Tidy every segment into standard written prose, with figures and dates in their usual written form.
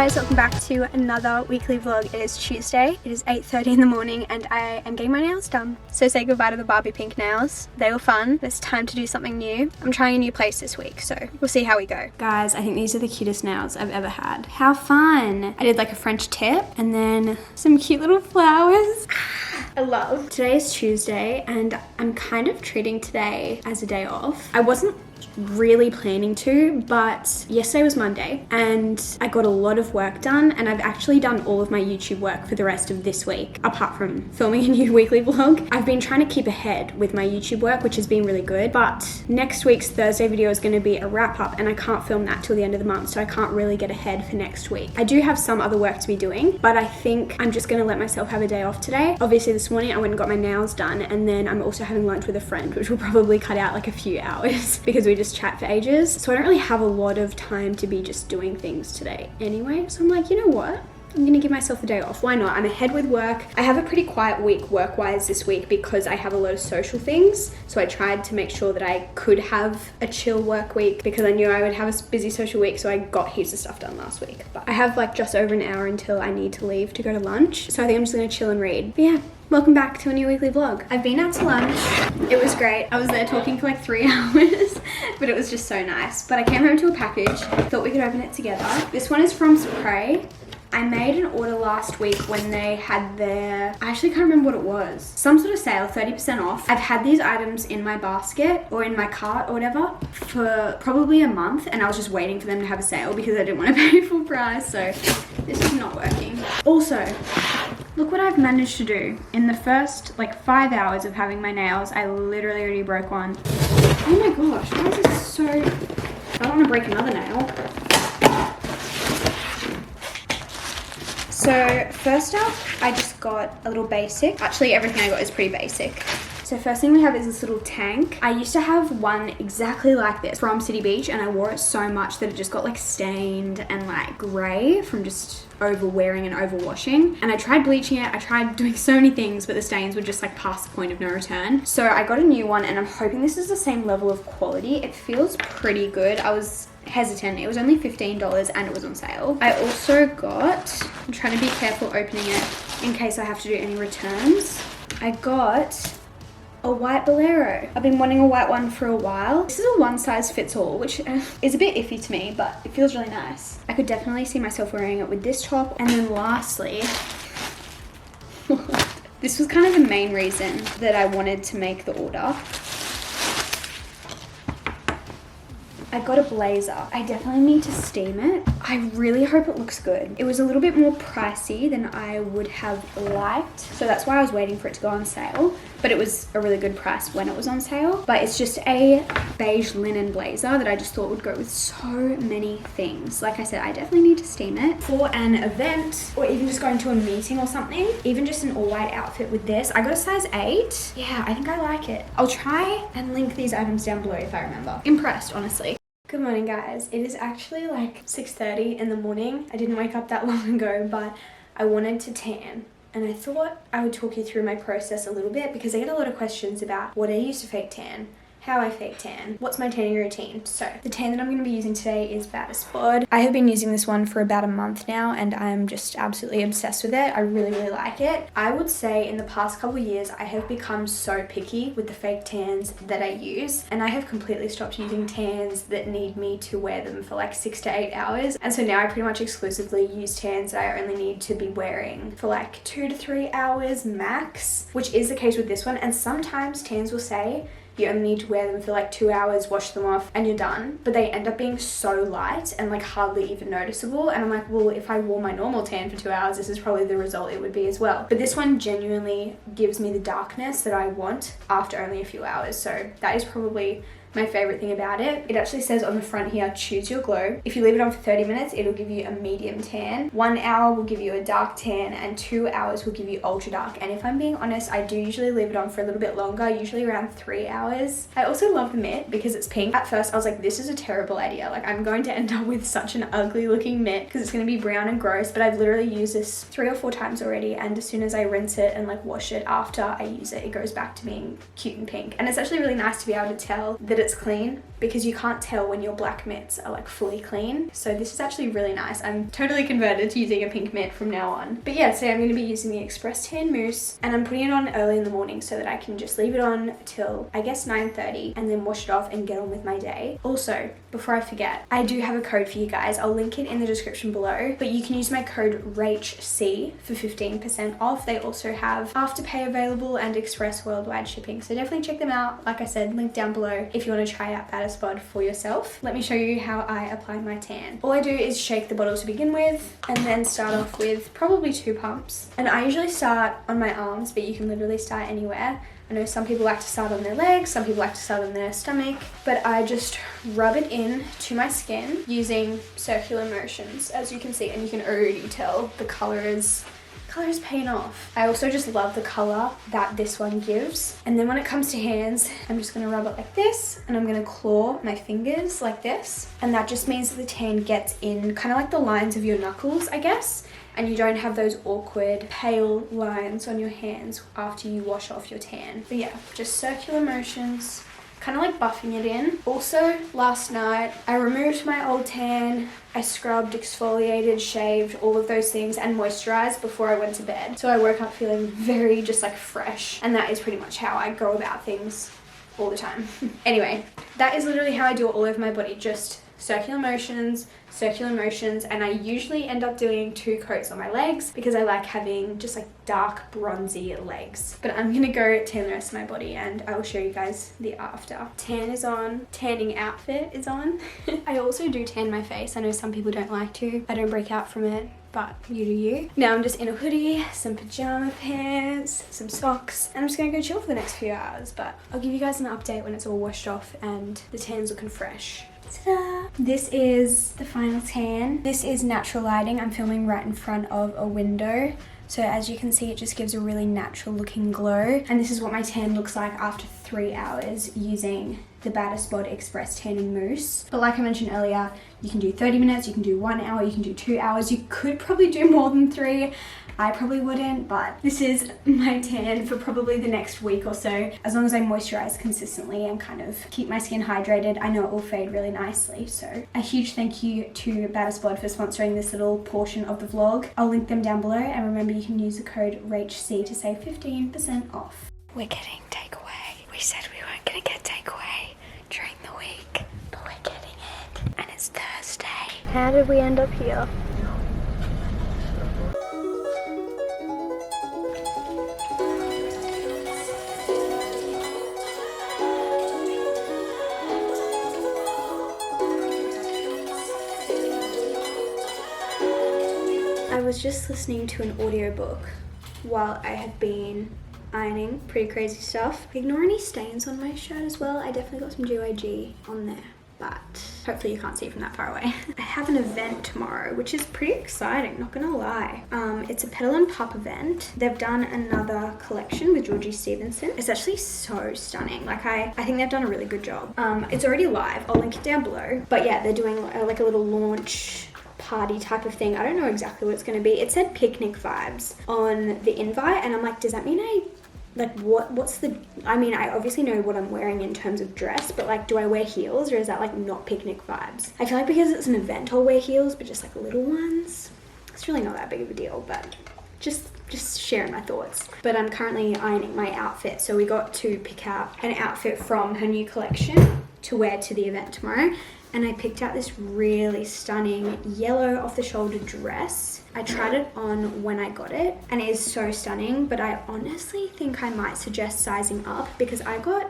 guys, welcome back to another weekly vlog. It is Tuesday, it is 8:30 in the morning and I am getting my nails done. So say goodbye to the Barbie pink nails. They were fun. It's time to do something new. I'm trying a new place this week, so we'll see how we go. Guys, I think these are the cutest nails I've ever had. How fun! I did like a French tip and then some cute little flowers. I love. Today is Tuesday and I'm kind of treating today as a day off. I wasn't really planning to, but yesterday was Monday and I got a lot of work done, and I've actually done all of my YouTube work for the rest of this week apart from filming a new weekly vlog. I've been trying to keep ahead with my YouTube work, which has been really good, but next week's Thursday video is going to be a wrap up and I can't film that till the end of the month, so I can't really get ahead for next week. I do have some other work to be doing, but I think I'm just going to let myself have a day off today. Obviously this morning I went and got my nails done, and then I'm also having lunch with a friend, which will probably cut out like a few hours because we just chat for ages, so I don't really have a lot of time to be just doing things today anyway. So I'm like, you know what, I'm gonna give myself a day off. Why not? I'm ahead with work. I have a pretty quiet week work-wise this week because I have a lot of social things, so I tried to make sure that I could have a chill work week because I knew I would have a busy social week, so I got heaps of stuff done last week. But I have like just over an hour until I need to leave to go to lunch, so I think I'm just gonna chill and read. But yeah, welcome back to a new weekly vlog. I've been out to lunch. It was great. I was there talking for like 3 hours, but it was just so nice. But I came home to a package. Thought we could open it together. This one is from Spray. I made an order last week when they had their, I actually can't remember what it was. Some sort of sale, 30% off. I've had these items in my basket or in my cart or whatever for probably a month, and I was just waiting for them to have a sale because I didn't want to pay full price, so this is not working. Also, look what I've managed to do. In the first like 5 hours of having my nails, I literally already broke one. Oh my gosh, why is this so... I don't want to break another nail. So first up, I just got a little basic. Actually, everything I got is pretty basic. So first thing we have is this little tank. I used to have one exactly like this from City Beach, and I wore it so much that it just got like stained and like grey from just overwearing and overwashing. And I tried bleaching it, I tried doing so many things, but the stains were just like past the point of no return. So I got a new one and I'm hoping this is the same level of quality. It feels pretty good. I was hesitant. It was only $15 and it was on sale. I also got, I'm trying to be careful opening it in case I have to do any returns. I got a white bolero. I've been wanting a white one for a while. This is a one size fits all, which is a bit iffy to me, but it feels really nice. I could definitely see myself wearing it with this top. And then lastly, this was kind of the main reason that I wanted to make the order. I got a blazer. I definitely need to steam it. I really hope it looks good. It was a little bit more pricey than I would have liked, so that's why I was waiting for it to go on sale, but it was a really good price when it was on sale. But it's just a beige linen blazer that I just thought would go with so many things. Like I said, I definitely need to steam it for an event or even just going to a meeting or something. Even just an all white outfit with this. I got a size 8. Yeah, I think I like it. I'll try and link these items down below if I remember. Impressed, honestly. Good morning, guys. It is actually like 6:30 in the morning. I didn't wake up that long ago, but I wanted to tan. And I thought I would talk you through my process a little bit because I get a lot of questions about what I use to fake tan, how I fake tan, what's my tanning routine. So the tan that I'm going to be using today is Baddest Bod. I have been using this one for about a month now and I'm just absolutely obsessed with it. I really, really like it. I would say in the past couple of years, I have become so picky with the fake tans that I use, and I have completely stopped using tans that need me to wear them for like 6 to 8 hours. And so now I pretty much exclusively use tans that I only need to be wearing for like 2 to 3 hours max, which is the case with this one. And sometimes tans will say you only need to wear them for like 2 hours, wash them off, and you're done. But they end up being so light and like hardly even noticeable. And I'm like, well, if I wore my normal tan for 2 hours, this is probably the result it would be as well. But this one genuinely gives me the darkness that I want after only a few hours. So that is probably my favorite thing about it. It actually says on the front here, choose your glow. If you leave it on for 30 minutes, it'll give you a medium tan. 1 hour will give you a dark tan and 2 hours will give you ultra dark. And if I'm being honest, I do usually leave it on for a little bit longer, usually around 3 hours. I also love the mitt because it's pink. At first I was like, this is a terrible idea. Like I'm going to end up with such an ugly looking mitt because it's going to be brown and gross, but I've literally used this 3 or 4 times already, and as soon as I rinse it and like wash it after I use it, it goes back to being cute and pink. And it's actually really nice to be able to tell that it's clean, because you can't tell when your black mitts are like fully clean. So this is actually really nice. I'm totally converted to using a pink mitt from now on. But yeah, today I'm going to be using the Express Tan Mousse, and I'm putting it on early in the morning so that I can just leave it on till I guess 9:30 and then wash it off and get on with my day. Also, before I forget, I do have a code for you guys. I'll link it in the description below, but you can use my code RACHC for 15% off. They also have Afterpay available and express worldwide shipping, so definitely check them out. Like I said, link down below if you want to try out Baddest Bod for yourself. Let me show you how I apply my tan. All I do is shake the bottle to begin with and then start off with probably 2 pumps. And I usually start on my arms, but you can literally start anywhere. I know some people like to start on their legs, some people like to start on their stomach, but I just rub it in to my skin using circular motions, as you can see, and you can already tell the color is paying off. I also just love the color that this one gives. And then when it comes to hands, I'm just gonna rub it like this, and I'm gonna claw my fingers like this. And that just means that the tan gets in kind of like the lines of your knuckles, I guess, and you don't have those awkward pale lines on your hands after you wash off your tan. But yeah, just circular motions, kind of like buffing it in. Also, last night I removed my old tan. I scrubbed, exfoliated, shaved, all of those things, and moisturized before I went to bed. So I woke up feeling very just like fresh, and that is pretty much how I go about things all the time. Anyway, that is literally how I do it all over my body, just circular motions, and I usually end up doing 2 coats on my legs because I like having just like dark bronzy legs. But I'm gonna go tan the rest of my body and I will show you guys the after. Tan is on, tanning outfit is on. I also do tan my face. I know some people don't like to. I don't break out from it, but you do you. Now I'm just in a hoodie, some pajama pants, some socks, and I'm just gonna go chill for the next few hours. But I'll give you guys an update when it's all washed off and the tan's looking fresh. Ta-da! This is the final tan. This is natural lighting. I'm filming right in front of a window. So as you can see, it just gives a really natural looking glow. And this is what my tan looks like after 3 hours using the Baddest Bod Express Tanning Mousse. But like I mentioned earlier, you can do 30 minutes, you can do 1 hour, you can do 2 hours. You could probably do more than 3. I probably wouldn't, but this is my tan for probably the next week or so. As long as I moisturize consistently and kind of keep my skin hydrated, I know it will fade really nicely. So a huge thank you to Baddest Bod for sponsoring this little portion of the vlog. I'll link them down below, and remember you can use the code RACHC to save 15% off. We're getting takeaway. We said we weren't gonna get takeaway during the week, but we're getting it, and it's Thursday. How did we end up here? I was just listening to an audiobook while I had been ironing. Pretty crazy stuff. Ignore any stains on my shirt as well. I definitely got some GYG on there, but hopefully you can't see from that far away. I have an event tomorrow, which is pretty exciting, not gonna lie. It's a Petal and Pup event. They've done another collection with Georgie Stevenson. It's actually so stunning. Like I think they've done a really good job. It's already live. I'll link it down below. But yeah, they're doing like a little launch party type of thing. I don't know exactly what it's going to be. It said picnic vibes on the invite, and I'm like, does that mean what's the, I mean, I obviously know what I'm wearing in terms of dress, but like, do I wear heels, or is that like not picnic vibes? I feel like because it's an event I'll wear heels, but just like little ones, it's really not that big of a deal. But just sharing my thoughts. But I'm currently ironing my outfit, so we got to pick out an outfit from her new collection to wear to the event tomorrow. And I picked out this really stunning yellow off-the-shoulder dress. I tried it on when I got it, and it is so stunning, but I honestly think I might suggest sizing up because I got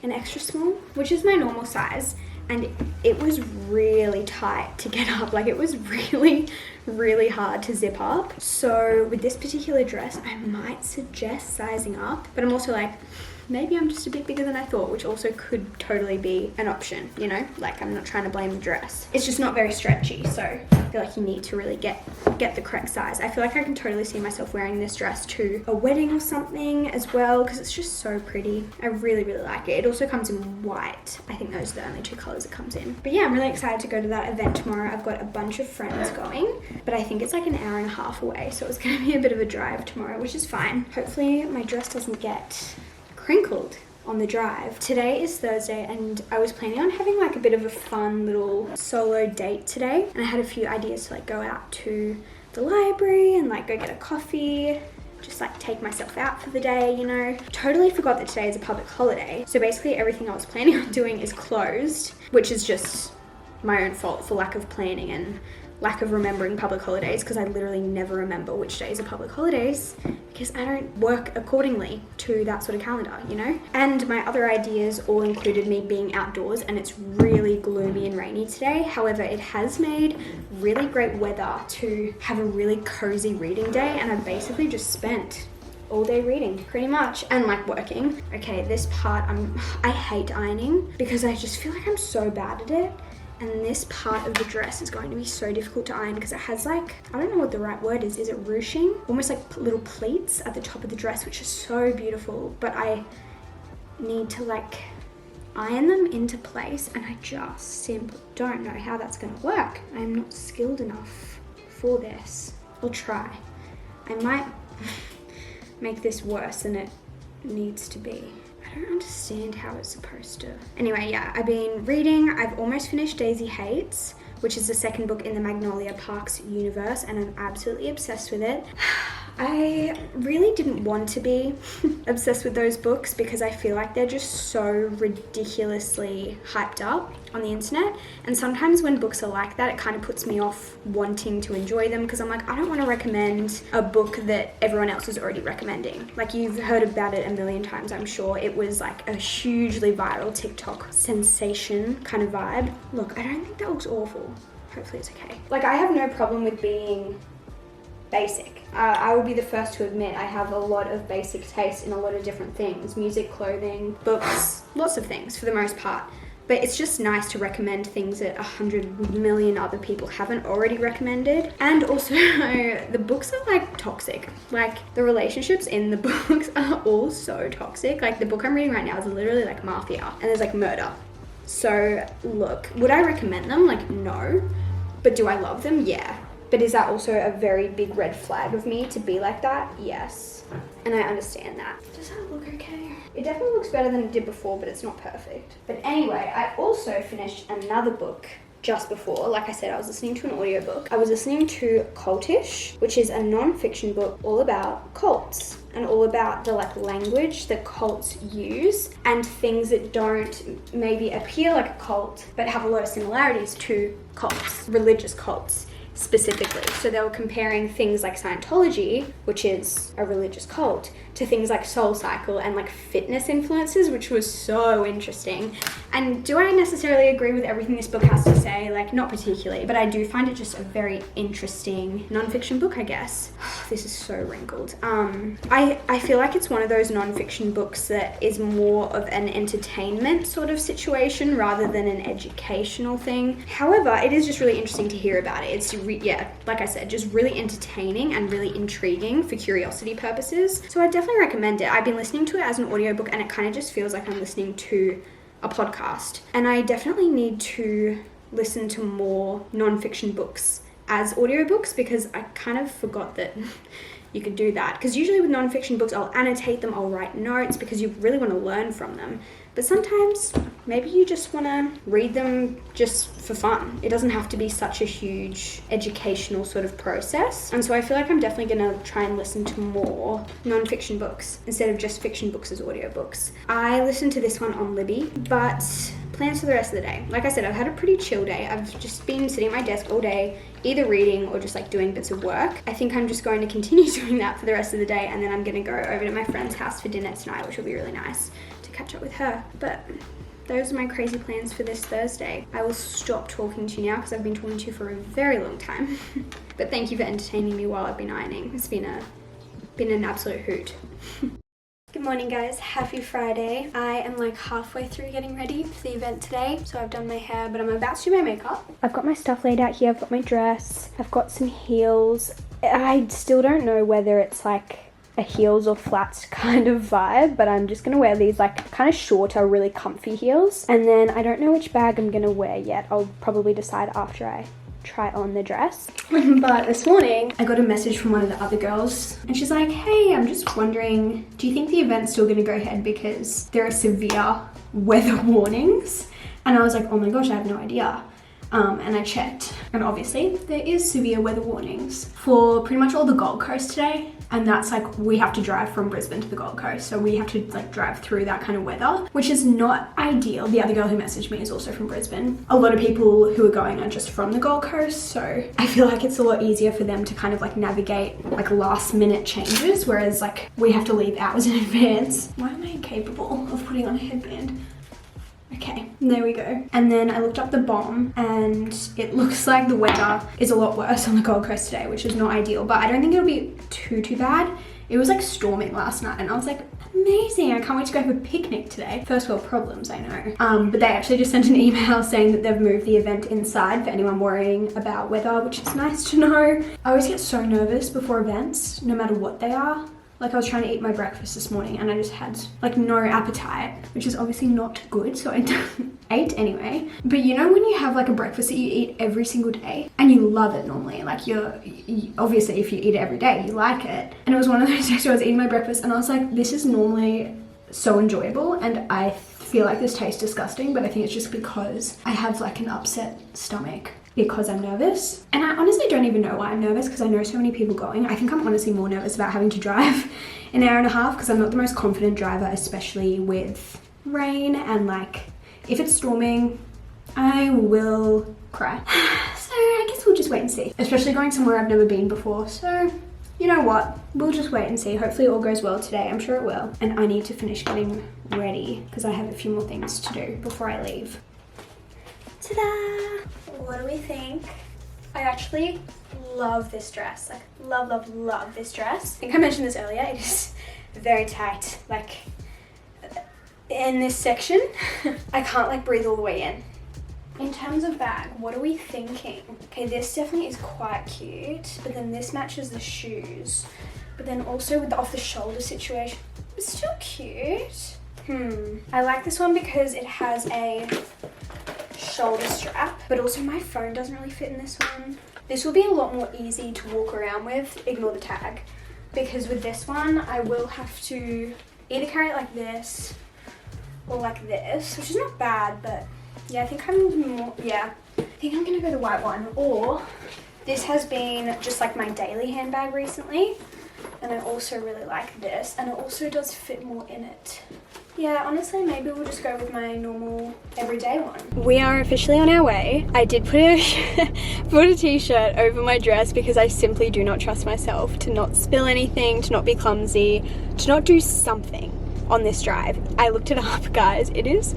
an extra small, which is my normal size, and it was really tight to get up. Like, it was really, really hard to zip up. So with this particular dress, I might suggest sizing up, but I'm also like, maybe I'm just a bit bigger than I thought, which also could totally be an option, you know? Like, I'm not trying to blame the dress. It's just not very stretchy, so I feel like you need to really get the correct size. I feel like I can totally see myself wearing this dress to a wedding or something as well, because it's just so pretty. I really, really like it. It also comes in white. I think those are the only 2 colors it comes in. But yeah, I'm really excited to go to that event tomorrow. I've got a bunch of friends going, but I think it's like an hour and a half away, so it's gonna be a bit of a drive tomorrow, which is fine. Hopefully my dress doesn't get crinkled on the drive. Today is Thursday and I was planning on having like a bit of a fun little solo date today, and I had a few ideas to like go out to the library and like go get a coffee, just like take myself out for the day, you know. Totally forgot that today is a public holiday, so basically everything I was planning on doing is closed, which is just my own fault for lack of planning and lack of remembering public holidays, because I literally never remember which days are public holidays because I don't work accordingly to that sort of calendar, you know. And my other ideas all included me being outdoors, and it's really gloomy and rainy today. However, it has made really great weather to have a really cozy reading day, and I've basically just spent all day reading pretty much and like working. Okay, this part I hate ironing because I just feel like I'm so bad at it. And this part of the dress is going to be so difficult to iron because it has like, I don't know what the right word is it ruching? Almost like little pleats at the top of the dress, which is so beautiful, but I need to like iron them into place and I just simply don't know how that's gonna work. I'm not skilled enough for this. I'll try. I might make this worse than it needs to be. I don't understand how it's supposed to. Anyway, yeah, I've been reading. I've almost finished Daisy Hates, which is the second book in the Magnolia Parks universe, and I'm absolutely obsessed with it. I really didn't want to be obsessed with those books because I feel like they're just so ridiculously hyped up on the internet, and sometimes when books are like that, it kind of puts me off wanting to enjoy them because I'm like, I don't want to recommend a book that everyone else is already recommending. Like, you've heard about it a million times, I'm sure. It was like a hugely viral TikTok sensation kind of vibe. Look, I don't think that looks awful. Hopefully it's okay. Like, I have no problem with being basic. I will be the first to admit I have a lot of basic taste in a lot of different things. Music, clothing, books, lots of things for the most part. But it's just nice to recommend things that 100 million other people haven't already recommended. And also, the books are like toxic. Like, the relationships in the books are all so toxic. Like, the book I'm reading right now is literally like mafia, and there's like murder. So look, would I recommend them? Like, no. But do I love them? Yeah. But is that also a very big red flag of me to be like that? Yes. And I understand that. Does that look okay? It definitely looks better than it did before, but it's not perfect. But anyway, I also finished another book just before. Like I said, I was listening to an audiobook. I was listening to Cultish, which is a non-fiction book all about cults and all about the like language that cults use and things that don't maybe appear like a cult but have a lot of similarities to cults, religious cults specifically. So they were comparing things like Scientology, which is a religious cult, to things like SoulCycle and like fitness influences, which was so interesting. And do I necessarily agree with everything this book has to say? Like, not particularly, but I do find it just a very interesting non-fiction book, I guess. This is so wrinkled. I feel like it's one of those non-fiction books that is more of an entertainment sort of situation rather than an educational thing. However, it is just really interesting to hear about it. It's like I said, just really entertaining and really intriguing for curiosity purposes. So I definitely recommend it. I've been listening to it as an audiobook and it kind of just feels like I'm listening to a podcast. And I definitely need to listen to more non-fiction books as audiobooks because I kind of forgot that you could do that. Because usually with non-fiction books, I'll annotate them, I'll write notes because you really want to learn from them. But sometimes maybe you just want to read them just for fun. It doesn't have to be such a huge educational sort of process. And so I feel like I'm definitely going to try and listen to more non-fiction books instead of just fiction books as audiobooks. I listened to this one on Libby, but plans for the rest of the day. Like I said, I've had a pretty chill day. I've just been sitting at my desk all day, either reading or just like doing bits of work. I think I'm just going to continue doing that for the rest of the day, and then I'm going to go over to my friend's house for dinner tonight, which will be really nice to catch up with her. But those are my crazy plans for this Thursday. I will stop talking to you now because I've been talking to you for a very long time. But thank you for entertaining me while I've been ironing. It's been an absolute hoot. Good morning guys, happy Friday. I am like halfway through getting ready for the event today. So I've done my hair, but I'm about to do my makeup. I've got my stuff laid out here, I've got my dress, I've got some heels. I still don't know whether it's like a heels or flats kind of vibe, but I'm just gonna wear these like kind of shorter, really comfy heels. And then I don't know which bag I'm gonna wear yet. I'll probably decide after I try on the dress. But this morning I got a message from one of the other girls and she's like, hey, I'm just wondering, do you think the event's still gonna go ahead because there are severe weather warnings? And I was like, oh my gosh, I have no idea. And I checked, and obviously there is severe weather warnings for pretty much all the Gold Coast today. And that's like, we have to drive from Brisbane to the Gold Coast. So we have to like drive through that kind of weather, which is not ideal. The other girl who messaged me is also from Brisbane. A lot of people who are going are just from the Gold Coast. So I feel like it's a lot easier for them to kind of like navigate like last minute changes. Whereas like we have to leave hours in advance. Why am I incapable of putting on a headband? Okay, there we go. And then I looked up the bomb and it looks like the weather is a lot worse on the Gold Coast today, which is not ideal, but I don't think it'll be too bad. It was like storming last night and I was like, amazing, I can't wait to go have a picnic today. First world problems, I know. But they actually just sent an email saying that they've moved the event inside for anyone worrying about weather, which is nice to know. I always get so nervous before events, no matter what they are. Like I was trying to eat my breakfast this morning and I just had like no appetite, which is obviously not good, so I ate anyway. But you know when you have like a breakfast that you eat every single day and you love it normally, like obviously if you eat it every day, you like it. And it was one of those days where I was eating my breakfast and I was like, this is normally so enjoyable and I feel like this tastes disgusting, but I think it's just because I have like an upset stomach because I'm nervous. And I honestly don't even know why I'm nervous because I know so many people going. I think I'm honestly more nervous about having to drive an hour and a half because I'm not the most confident driver, especially with rain and like if it's storming, I will cry. So I guess we'll just wait and see, especially going somewhere I've never been before. So you know what, we'll just wait and see. Hopefully it all goes well today. I'm sure it will. And I need to finish getting ready because I have a few more things to do before I leave. Ta-da! What do we think? I actually love this dress. Like love this dress. I think I mentioned this earlier. It is very tight. Like in this section, I can't like breathe all the way in. In terms of bag, what are we thinking? Okay, this definitely is quite cute, but then this matches the shoes. But then also with the off the shoulder situation, it's still cute. I like this one because it has a shoulder strap, but also my phone doesn't really fit in this one. This will be a lot more easy to walk around with, ignore the tag, because with this one I will have to either carry it like this or like this, which is not bad, but yeah, I think I'm gonna go the white one. Or this has been just like my daily handbag recently, and I also really like this, and it also does fit more in it. Yeah, honestly, maybe we'll just go with my normal everyday one. We are officially on our way. I did put a t-shirt over my dress because I simply do not trust myself to not spill anything, to not be clumsy, to not do something on this drive. I looked it up, guys. It is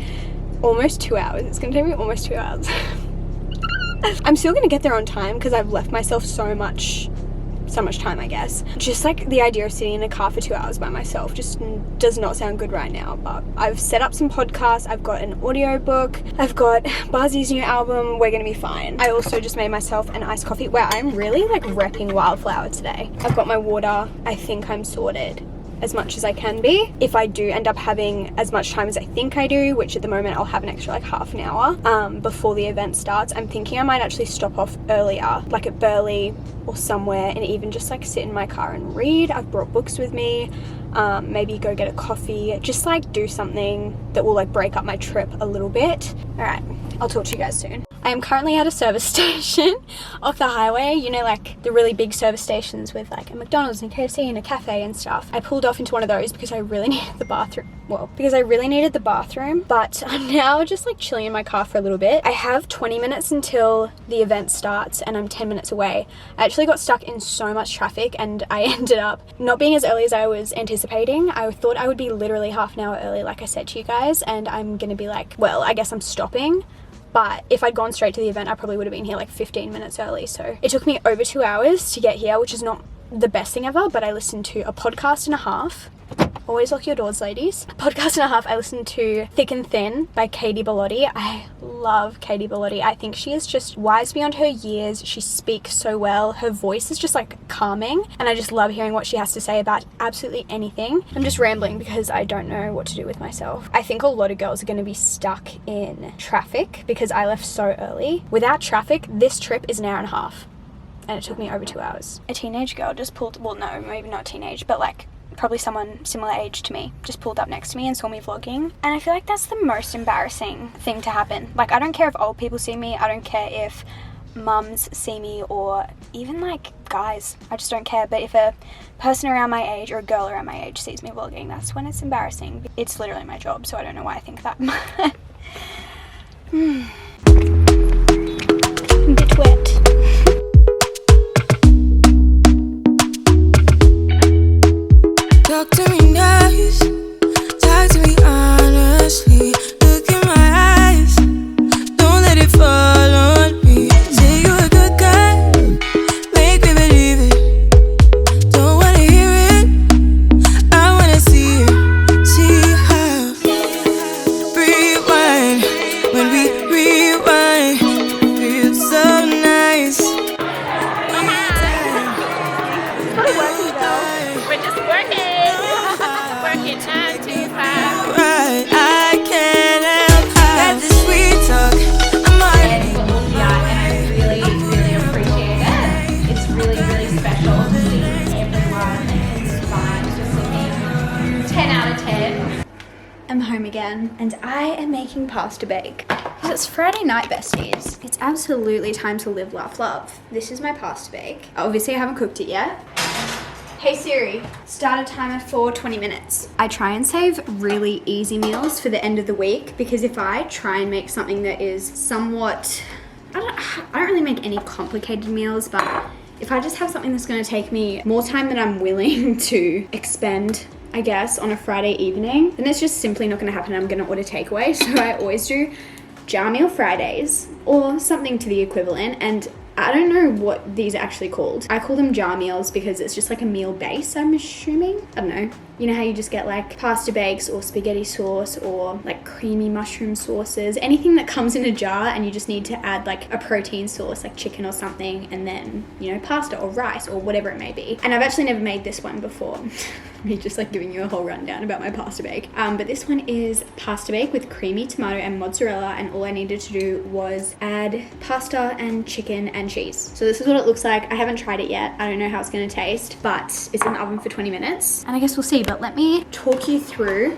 almost 2 hours. It's gonna take me almost 2 hours. I'm still gonna get there on time because I've left myself so much time, I guess. Just like the idea of sitting in a car for 2 hours by myself just does not sound good right now, but I've set up some podcasts, I've got an audiobook, I've got Barzi's new album, we're gonna be fine. I also just made myself an iced coffee. Wow, I'm really like repping Wildflower today. I've got my water. I think I'm sorted as much as I can be. If I do end up having as much time as I think I do, which at the moment I'll have an extra like half an hour before the event starts, I'm thinking I might actually stop off earlier, like at Burleigh or somewhere, and even just like sit in my car and read. I've brought books with me. Maybe go get a coffee, just like do something that will like break up my trip a little bit. All right, I'll talk to you guys soon. I am currently at a service station off the highway, you know, like the really big service stations with like a McDonald's and KFC and a cafe and stuff. I pulled off into one of those because I really needed the bathroom. But I'm now just like chilling in my car for a little bit. I have 20 minutes until the event starts and I'm 10 minutes away. I actually got stuck in so much traffic and I ended up not being as early as I was anticipating. I thought I would be literally half an hour early, like I said to you guys, and I'm gonna be like, well, I guess I'm stopping. But if I'd gone straight to the event, I probably would have been here like 15 minutes early. So it took me over 2 hours to get here, which is not the best thing ever, but I listened to a podcast and a half. Always lock your doors, ladies. A podcast and a half, I listened to Thick and Thin by Katie Bellotti. I love Katie Bellotti. I think she is just wise beyond her years. She speaks so well. Her voice is just like calming, and I just love hearing what she has to say about absolutely anything. I'm just rambling because I don't know what to do with myself. I think a lot of girls are going to be stuck in traffic because I left so early. Without traffic, this trip is an hour and a half, and it took me over 2 hours. A teenage girl just pulled, well, no, maybe not teenage, but like probably someone similar age to me, just pulled up next to me and saw me vlogging. And I feel like that's the most embarrassing thing to happen. Like, I don't care if old people see me, I don't care if mums see me, or even like guys, I just don't care. But if a person around my age or a girl around my age sees me vlogging, that's when it's embarrassing. It's literally my job, so I don't know why I think that. Bit wet. Talk to me nice, talk to me honestly. Look in my eyes, don't let it fall on me. Say you're a good guy, make me believe it. Don't wanna hear it, I wanna see it. See how rewind, when we rewind, feels so nice. We're just working. Working 9 to 5. Right, I can't help that the sweet talk. I'm already And I really appreciate it. It's really special to see everyone inspired to singing. 10 out of 10. I'm home again, and I am making pasta bake. Because it's Friday night, besties. It's absolutely time to live, laugh, love. This is my pasta bake. Obviously, I haven't cooked it yet. Hey Siri, start a timer for 20 minutes. I try and save really easy meals for the end of the week, because if I try and make something that is somewhat, I don't really make any complicated meals, but if I just have something that's going to take me more time than I'm willing to expend, I guess, on a Friday evening, then it's just simply not going to happen. I'm going to order takeaway. So I always do jar meal Fridays or something to the equivalent, and I don't know what these are actually called. I call them jar meals because it's just like a meal base, I'm assuming. I don't know. You know how you just get like pasta bakes or spaghetti sauce or like creamy mushroom sauces, anything that comes in a jar, and you just need to add like a protein sauce like chicken or something, and then, you know, pasta or rice or whatever it may be. And I've actually never made this one before. Me just like giving you a whole rundown about my pasta bake. But this one is pasta bake with creamy tomato and mozzarella, and all I needed to do was add pasta and chicken and cheese. So this is what it looks like. I haven't tried it yet. I don't know how it's gonna taste, but it's in the oven for 20 minutes. And I guess we'll see, but let me talk you through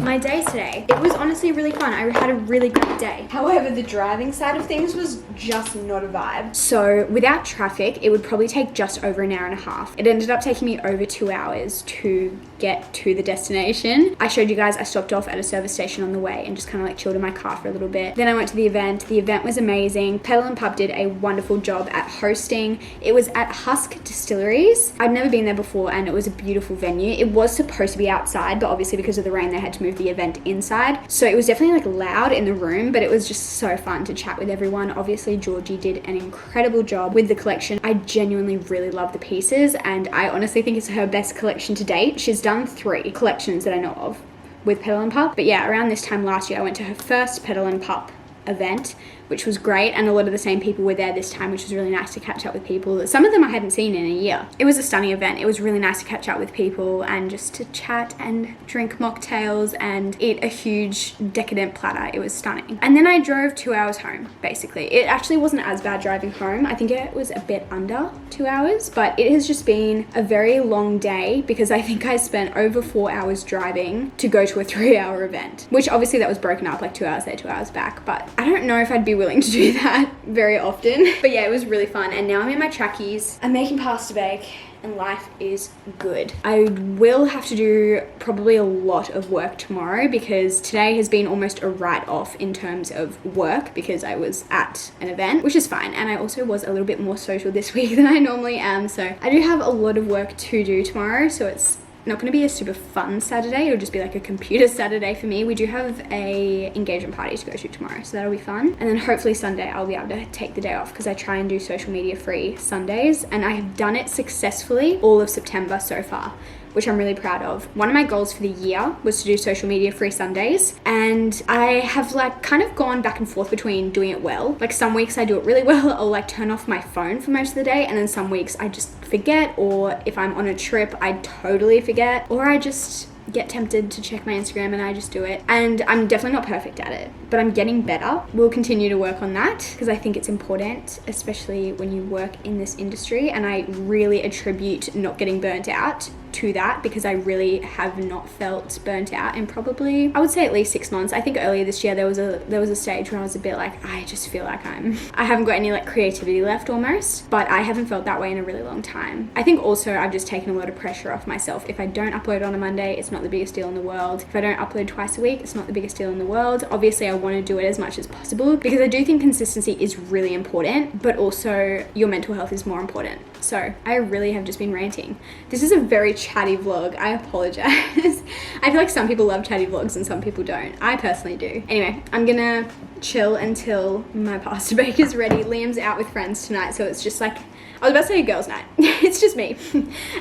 my day today. It was honestly really fun. I had a really great day. However, the driving side of things was just not a vibe. So without traffic, it would probably take just over an hour and a half. It ended up taking me over 2 hours to get to the destination. I showed you guys I stopped off at a service station on the way and just kind of like chilled in my car for a little bit. Then I went to the event. The event was amazing. Pedal and Pub did a wonderful job at hosting. It was at Husk Distilleries. I'd never been there before, and it was a beautiful venue. It was supposed to be outside, but obviously because of the rain they had to move the event inside. So it was definitely like loud in the room, but it was just so fun to chat with everyone. Obviously Georgie did an incredible job with the collection. I genuinely really love the pieces, and I honestly think it's her best collection to date. She's done 3 collections that I know of with Pedal and Pup. But yeah, around this time last year I went to her first Pedal and Pup event, which was great, and a lot of the same people were there this time, which was really nice to catch up with people. Some of them I hadn't seen in a year. It was a stunning event. It was really nice to catch up with people and just to chat and drink mocktails and eat a huge decadent platter. It was stunning. And then I drove 2 hours home, basically. It actually wasn't as bad driving home. I think it was a bit under 2 hours, but it has just been a very long day because I think I spent over 4 hours driving to go to a 3-hour event, which obviously that was broken up, like 2 hours there, 2 hours back, but I don't know if I'd be willing to do that very often. But yeah, it was really fun, and now I'm in my trackies. I'm making pasta bake and life is good. I will have to do probably a lot of work tomorrow because today has been almost a write-off in terms of work because I was at an event, which is fine, and I also was a little bit more social this week than I normally am, so I do have a lot of work to do tomorrow, so it's not going to be a super fun Saturday. It'll just be like a computer Saturday for me. We do have a engagement party to go to tomorrow, so that'll be fun. And then hopefully Sunday I'll be able to take the day off because I try and do social media free Sundays, and I have done it successfully all of September so far, which I'm really proud of. One of my goals for the year was to do social media free Sundays, and I have like kind of gone back and forth between doing it well. Like some weeks I do it really well, I'll like turn off my phone for most of the day, and then some weeks I just forget, or if I'm on a trip I totally forget, or I just get tempted to check my Instagram and I just do it. And I'm definitely not perfect at it, but I'm getting better. We'll continue to work on that because I think it's important, especially when you work in this industry, and I really attribute not getting burnt out to that, because I really have not felt burnt out in probably, I would say, at least 6 months. I think earlier this year there was a stage where I was a bit like, I just feel like I haven't got any like creativity left almost, but I haven't felt that way in a really long time. I think also I've just taken a lot of pressure off myself. If I don't upload on a Monday, it's not the biggest deal in the world. If I don't upload twice a week, it's not the biggest deal in the world. Obviously I want to do it as much as possible because I do think consistency is really important, but also your mental health is more important. So I really have just been ranting. This is a very chatty vlog. I apologize. I feel like some people love chatty vlogs and some people don't. I personally do. Anyway, I'm gonna chill until my pasta bake is ready. Liam's out with friends tonight, so it's just like, I was about to say a girls' night. It's just me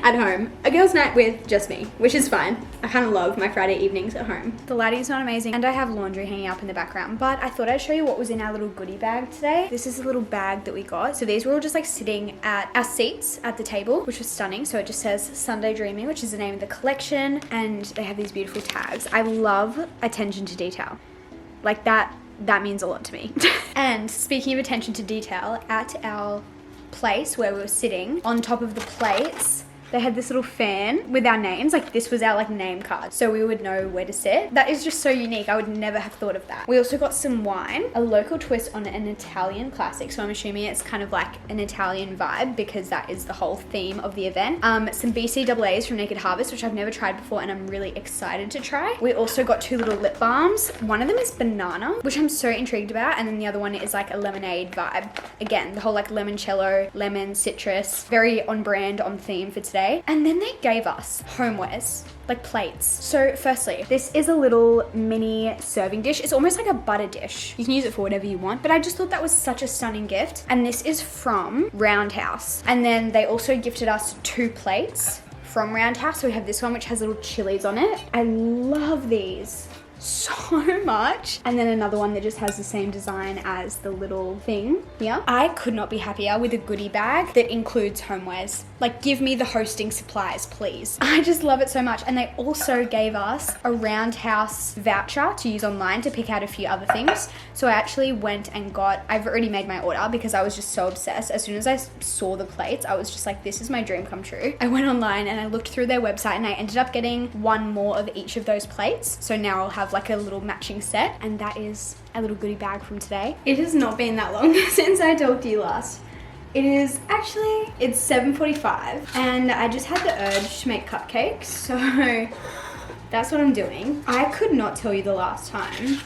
at home. A girls' night with just me, which is fine. I kind of love my Friday evenings at home. The lighting's not amazing, and I have laundry hanging up in the background, but I thought I'd show you what was in our little goodie bag today. This is a little bag that we got. So these were all just like sitting at our seats at the table, which was stunning. So it just says Sunday Dreaming, which is the name of the collection, and they have these beautiful tags. I love attention to detail. Like that means a lot to me. And speaking of attention to detail, at our place where we were sitting, on top of the plates they had this little fan with our names. Like this was our like name card, so we would know where to sit. That is just so unique. I would never have thought of that. We also got some wine, a local twist on an Italian classic, so I'm assuming it's kind of like an Italian vibe because that is the whole theme of the event. Some BCAAs from Naked Harvest, which I've never tried before and I'm really excited to try. We also got 2 little lip balms. One of them is banana, which I'm so intrigued about, and then the other one is like a lemonade vibe. Again, the whole like limoncello, lemon, citrus, very on brand, on theme for today. And then they gave us homewares, like plates. So firstly, this is a little mini serving dish. It's almost like a butter dish. You can use it for whatever you want, but I just thought that was such a stunning gift. And this is from Roundhouse. And then they also gifted us 2 plates from Roundhouse. So we have this one, which has little chilies on it. I love these so much. And then another one that just has the same design as the little thing here. I could not be happier with a goodie bag that includes homewares. Like, give me the hosting supplies, please. I just love it so much. And they also gave us a Roundhouse voucher to use online to pick out a few other things. So I actually went and got, I've already made my order because I was just so obsessed. As soon as I saw the plates, I was just like, this is my dream come true. I went online and I looked through their website and I ended up getting 1 more of each of those plates. So now I'll have like a little matching set, and that is a little goodie bag from today. It has not been that long since I talked to you last. It's 7:45 and I just had the urge to make cupcakes, so that's what I'm doing. I could not tell you the last time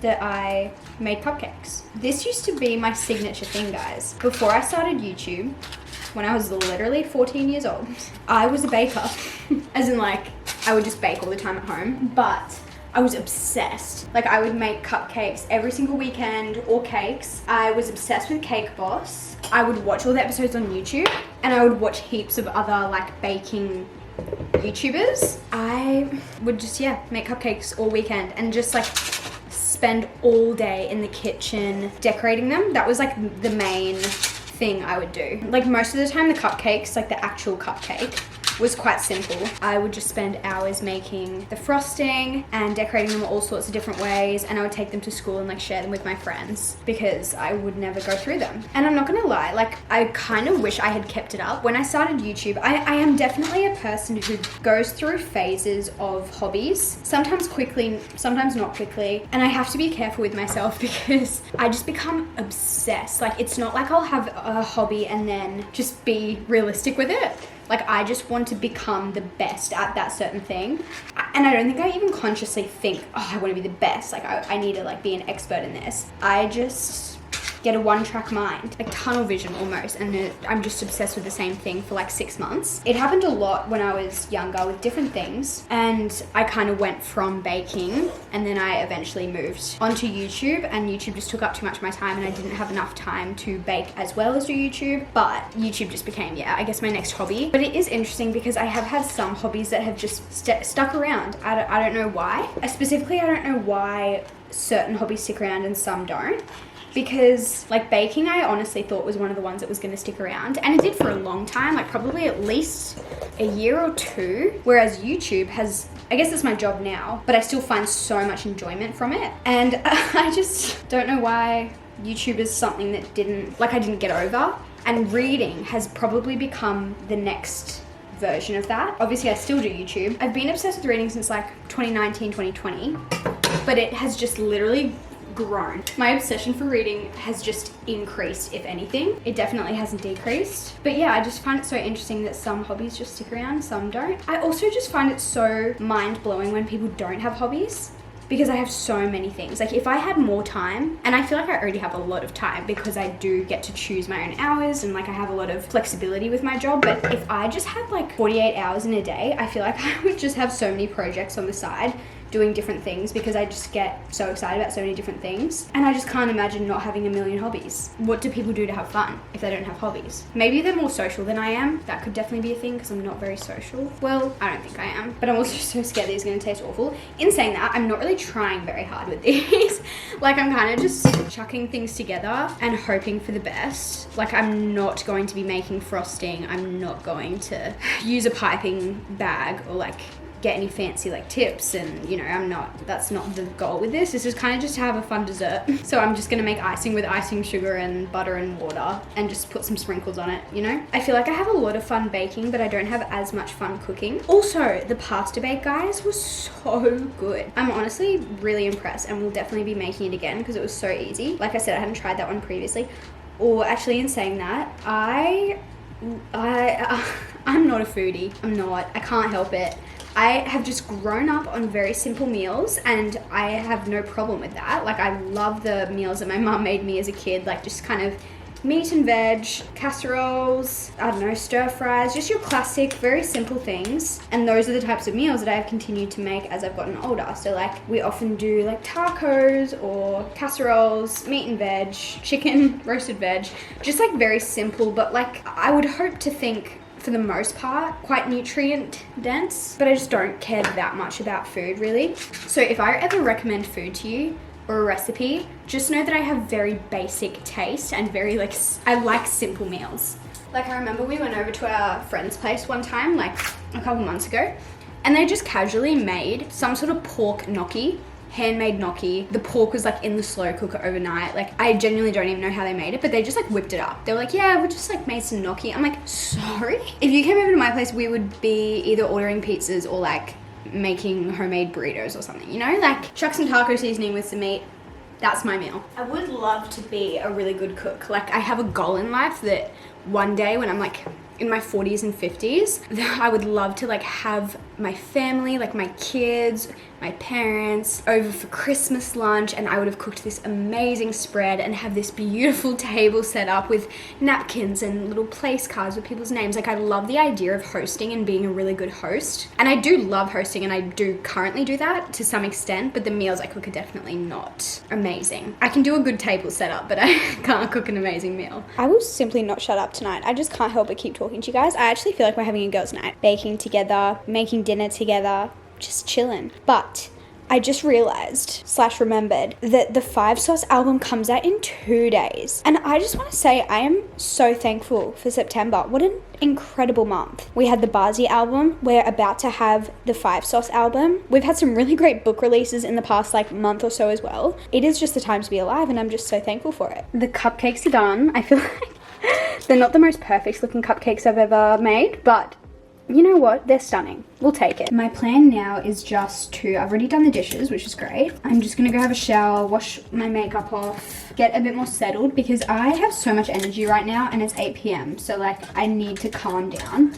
that I made cupcakes. This used to be my signature thing, guys. Before I started YouTube, when I was literally 14 years old, I was a baker. As in like, I would just bake all the time at home, but I was obsessed. Like I would make cupcakes every single weekend, or cakes. I was obsessed with Cake Boss. I would watch all the episodes on YouTube, and I would watch heaps of other like baking YouTubers. I would just, make cupcakes all weekend and just like spend all day in the kitchen decorating them. That was like the main thing I would do. Like most of the time the cupcakes, like the actual cupcake, was quite simple. I would just spend hours making the frosting and decorating them all sorts of different ways, and I would take them to school and like share them with my friends because I would never go through them. And I'm not gonna lie, like I kind of wish I had kept it up. When I started YouTube, I am definitely a person who goes through phases of hobbies, sometimes quickly, sometimes not quickly, and I have to be careful with myself because I just become obsessed. Like it's not like I'll have a hobby and then just be realistic with it. Like I just want to become the best at that certain thing. And I don't think I even consciously think, oh, I want to be the best. Like I need to like be an expert in this. I just get a one-track mind, like tunnel vision almost, and I'm just obsessed with the same thing for like 6 months. It happened a lot when I was younger with different things, and I kind of went from baking, and then I eventually moved onto YouTube, and YouTube just took up too much of my time, and I didn't have enough time to bake as well as do YouTube, but YouTube just became, yeah, I guess my next hobby. But it is interesting because I have had some hobbies that have just stuck around. I don't know why. Specifically, I don't know why certain hobbies stick around and some don't. Because like baking, I honestly thought was one of the ones that was going to stick around, and it did for a long time, like probably at least a year or two, whereas YouTube has, I guess it's my job now, but I still find so much enjoyment from it. And I just don't know why YouTube is something that I didn't get over. And reading has probably become the next version of that. Obviously, I still do YouTube. I've been obsessed with reading since like 2019, 2020, but it has just literally grown. My obsession for reading has just increased, if anything. It definitely hasn't decreased. But yeah, I just find it so interesting that some hobbies just stick around, some don't. I also just find it so mind-blowing when people don't have hobbies, because I have so many things. Like if I had more time, and I feel like I already have a lot of time because I do get to choose my own hours, and like I have a lot of flexibility with my job, but if I just had like 48 hours in a day, I feel like I would just have so many projects on the side doing different things, because I just get so excited about so many different things, and I just can't imagine not having a million hobbies. What do people do to have fun if they don't have hobbies? Maybe they're more social than I am. That could definitely be a thing because I'm not very social. Well, I don't think I am, but I'm also so scared these are going to taste awful. In saying that, I'm not really trying very hard with these. Like I'm kind of just chucking things together and hoping for the best. Like I'm not going to be making frosting. I'm not going to use a piping bag or like get any fancy like tips, and you know, that's not the goal with this. This is kind of just to have a fun dessert. So I'm just gonna make icing with icing sugar and butter and water and just put some sprinkles on it, you know? I feel like I have a lot of fun baking, but I don't have as much fun cooking. Also, the pasta bake, guys, was so good. I'm honestly really impressed, and we'll definitely be making it again because it was so easy. Like I said, I hadn't tried that one previously. Or actually, in saying that, I'm not a foodie. I'm not. I can't help it. I have just grown up on very simple meals, and I have no problem with that. Like I love the meals that my mum made me as a kid, like just kind of meat and veg, casseroles, I don't know, stir fries, just your classic, very simple things. And those are the types of meals that I have continued to make as I've gotten older. So like we often do like tacos or casseroles, meat and veg, chicken, roasted veg, just like very simple, but like I would hope to think for the most part, quite nutrient dense, but I just don't care that much about food really. So if I ever recommend food to you or a recipe, just know that I have very basic taste and very like, I like simple meals. Like I remember we went over to our friend's place one time, like a couple months ago, and they just casually made some sort of pork gnocchi, handmade gnocchi. The pork was like in the slow cooker overnight. Like I genuinely don't even know how they made it, but they just like whipped it up. They were like, yeah, we just like made some gnocchi. I'm like, sorry? If you came over to my place, we would be either ordering pizzas or like making homemade burritos or something, you know? Like chuck some taco seasoning with some meat. That's my meal. I would love to be a really good cook. Like I have a goal in life that one day when I'm like in my 40s and 50s, I would love to like have my family, like my kids, my parents over for Christmas lunch, and I would have cooked this amazing spread and have this beautiful table set up with napkins and little place cards with people's names. Like I love the idea of hosting and being a really good host, and I do love hosting, and I do currently do that to some extent, but the meals I cook are definitely not amazing. I can do a good table setup, but I can't cook an amazing meal. I will simply not shut up tonight. I just can't help but keep talking to you guys. I actually feel like we're having a girls' night, baking together, making dinner together, just chilling. But I just realized / remembered that the 5 Sauce album comes out in 2 days, and I just want to say I am so thankful for September. What an incredible month. We had the Barzy album. We're about to have the 5 Sauce album. We've had some really great book releases in the past like month or so as well. It is just the time to be alive, and I'm just so thankful for it. The cupcakes are done. I feel like they're not the most perfect looking cupcakes I've ever made, but you know what? They're stunning. We'll take it. My plan now is just to, I've already done the dishes, which is great. I'm just gonna go have a shower, wash my makeup off, get a bit more settled because I have so much energy right now and it's 8 p.m. So like I need to calm down.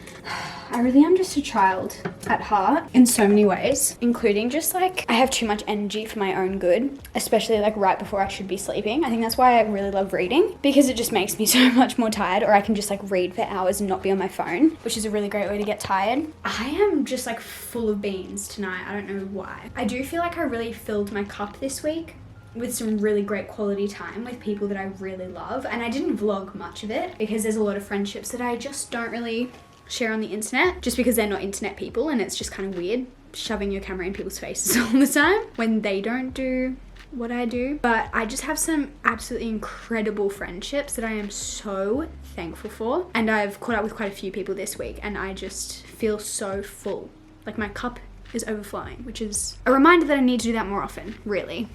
I really am just a child at heart in so many ways, including just like I have too much energy for my own good, especially like right before I should be sleeping. I think that's why I really love reading, because it just makes me so much more tired, or I can just like read for hours and not be on my phone, which is a really great way to get tired. I am just like full of beans tonight. I don't know why. I do feel like I really filled my cup this week with some really great quality time with people that I really love, and I didn't vlog much of it because there's a lot of friendships that I just don't really share on the internet just because they're not internet people, and it's just kind of weird shoving your camera in people's faces all the time when they don't do what I do. But I just have some absolutely incredible friendships that I am so thankful for, and I've caught up with quite a few people this week, and I just feel so full. Like my cup is overflowing, which is a reminder that I need to do that more often, really.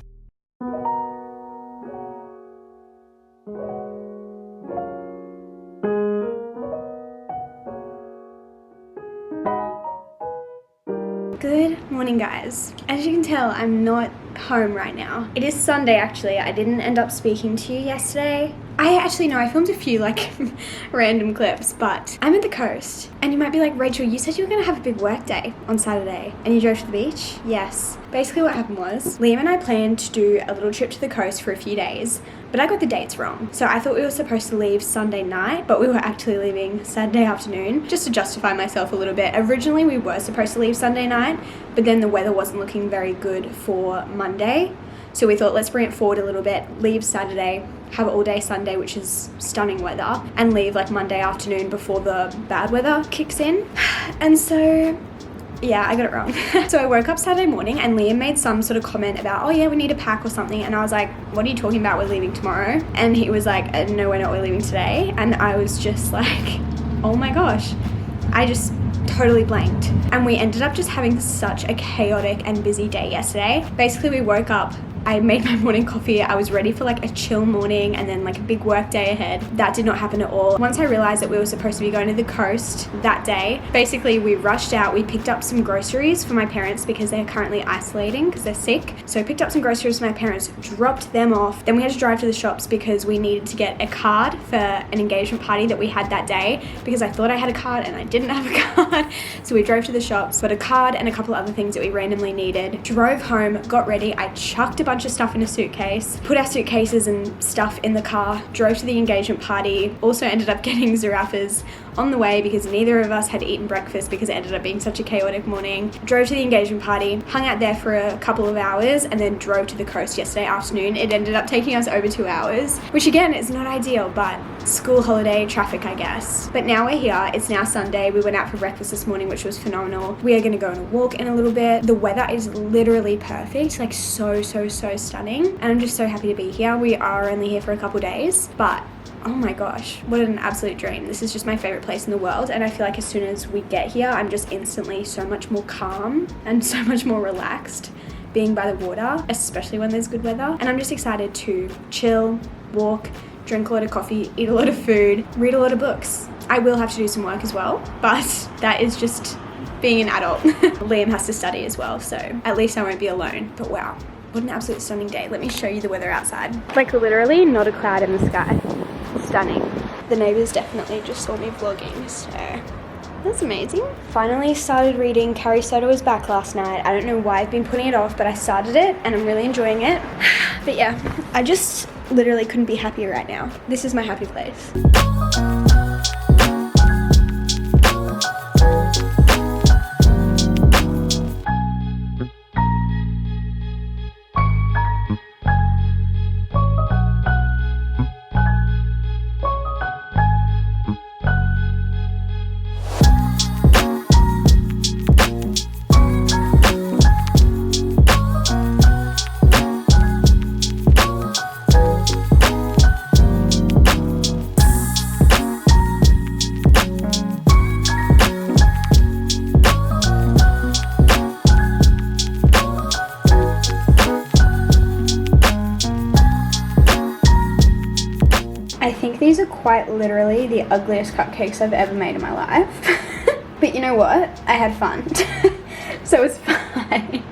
Good morning, guys. As you can tell, I'm not home right now. It is Sunday, actually. I didn't end up speaking to you yesterday. I filmed a few like random clips, but I'm at the coast, and you might be like, Rachel, you said you were gonna have a big work day on Saturday and you drove to the beach? Yes. Basically what happened was Liam and I planned to do a little trip to the coast for a few days, but I got the dates wrong. So I thought we were supposed to leave Sunday night, but we were actually leaving Saturday afternoon, just to justify myself a little bit. Originally we were supposed to leave Sunday night, but then the weather wasn't looking very good for Monday. So we thought, let's bring it forward a little bit, leave Saturday, have all day Sunday, which is stunning weather, and leave like Monday afternoon before the bad weather kicks in. And so yeah, I got it wrong. So I woke up Saturday morning and Liam made some sort of comment about, oh yeah, we need to pack or something. And I was like, what are you talking about? We're leaving tomorrow. And he was like, no, we're not, we're leaving today. And I was just like, oh my gosh. I just totally blanked. And we ended up just having such a chaotic and busy day yesterday. Basically, we woke up, I made my morning coffee, I was ready for like a chill morning and then like a big work day ahead. That did not happen at all. Once I realized that we were supposed to be going to the coast that day, basically we rushed out, we picked up some groceries for my parents because they're currently isolating because they're sick. So I picked up some groceries for my parents, dropped them off. Then we had to drive to the shops because we needed to get a card for an engagement party that we had that day, because I thought I had a card and I didn't have a card. So we drove to the shops, got a card and a couple of other things that we randomly needed, drove home, got ready. I chucked a bunch of stuff in a suitcase, put our suitcases and stuff in the car, drove to the engagement party, also ended up getting zarafas on the way because neither of us had eaten breakfast because it ended up being such a chaotic morning. Drove to the engagement party, hung out there for a couple of hours, and then drove to the coast yesterday afternoon. It ended up taking us over 2 hours, which again is not ideal, but school holiday traffic, I guess. But now we're here. It's now Sunday. We went out for breakfast this morning, which was phenomenal. We are going to go on a walk in a little bit. The weather is literally perfect, like so stunning, and I'm just so happy to be here. We are only here for a couple days, but oh my gosh, what an absolute dream. This is just my favorite place in the world, and I feel like as soon as we get here, I'm just instantly so much more calm and so much more relaxed being by the water, especially when there's good weather. And I'm just excited to chill, walk, drink a lot of coffee, eat a lot of food, read a lot of books. I will have to do some work as well, but that is just being an adult. Liam has to study as well, so at least I won't be alone. But wow, what an absolute stunning day. Let me show you the weather outside. Like literally not a cloud in the sky. Stunning. The neighbours definitely just saw me vlogging, so that's amazing. Finally started reading. Carrie Soto was back last night. I don't know why I've been putting it off, but I started it and I'm really enjoying it. But yeah, I just literally couldn't be happier right now. This is my happy place. I think these are quite literally the ugliest cupcakes I've ever made in my life. But you know what? I had fun. So it's fine.